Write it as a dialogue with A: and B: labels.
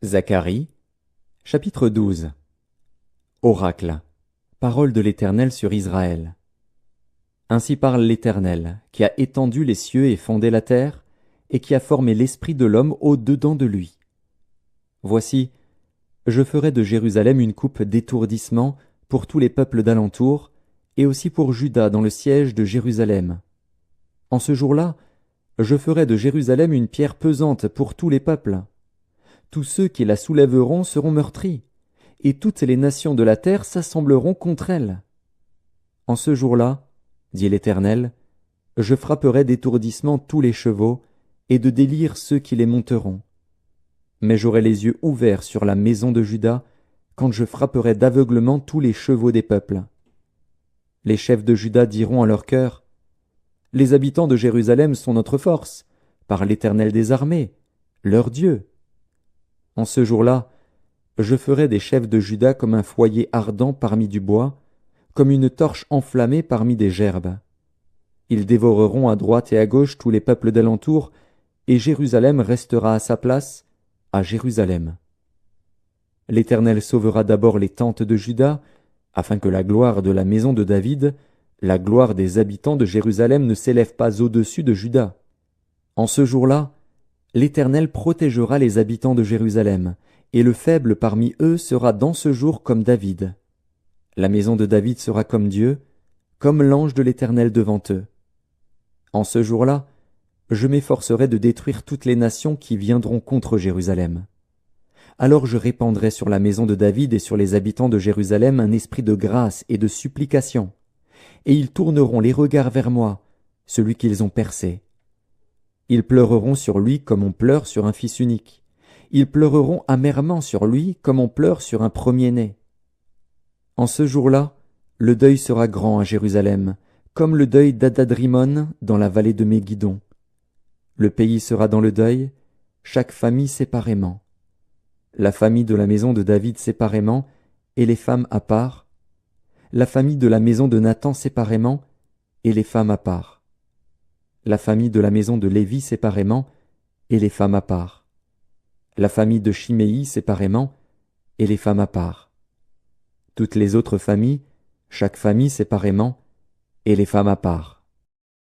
A: Zacharie, chapitre 12. Oracle. Parole de l'Éternel sur Israël. Ainsi parle l'Éternel, qui a étendu les cieux et fondé la terre, et qui a formé l'esprit de l'homme au-dedans de lui. Voici, je ferai de Jérusalem une coupe d'étourdissement pour tous les peuples d'alentour, et aussi pour Juda dans le siège de Jérusalem. En ce jour-là, je ferai de Jérusalem une pierre pesante pour tous les peuples. Tous ceux qui la soulèveront seront meurtris, et toutes les nations de la terre s'assembleront contre elle. En ce jour-là, dit l'Éternel, je frapperai d'étourdissement tous les chevaux, et de délire ceux qui les monteront. Mais j'aurai les yeux ouverts sur la maison de Juda, quand je frapperai d'aveuglement tous les chevaux des peuples. Les chefs de Juda diront à leur cœur, les habitants de Jérusalem sont notre force, par l'Éternel des armées, leur Dieu. En ce jour-là, je ferai des chefs de Juda comme un foyer ardent parmi du bois, comme une torche enflammée parmi des gerbes. Ils dévoreront à droite et à gauche tous les peuples d'alentour, et Jérusalem restera à sa place, à Jérusalem. L'Éternel sauvera d'abord les tentes de Juda, afin que la gloire de la maison de David, la gloire des habitants de Jérusalem ne s'élève pas au-dessus de Juda. En ce jour-là, l'Éternel protégera les habitants de Jérusalem, et le faible parmi eux sera dans ce jour comme David. La maison de David sera comme Dieu, comme l'ange de l'Éternel devant eux. En ce jour-là, je m'efforcerai de détruire toutes les nations qui viendront contre Jérusalem. Alors je répandrai sur la maison de David et sur les habitants de Jérusalem un esprit de grâce et de supplication, et ils tourneront les regards vers moi, celui qu'ils ont percé. Ils pleureront sur lui comme on pleure sur un fils unique. Ils pleureront amèrement sur lui comme on pleure sur un premier-né. En ce jour-là, le deuil sera grand à Jérusalem, comme le deuil d'Adadrimon dans la vallée de Méguidon. Le pays sera dans le deuil, chaque famille séparément. La famille de la maison de David séparément, et les femmes à part. La famille de la maison de Nathan séparément, et les femmes à part. La famille de la maison de Lévi séparément, et les femmes à part. La famille de Chiméi séparément, et les femmes à part. Toutes les autres familles, chaque famille séparément, et les femmes à part.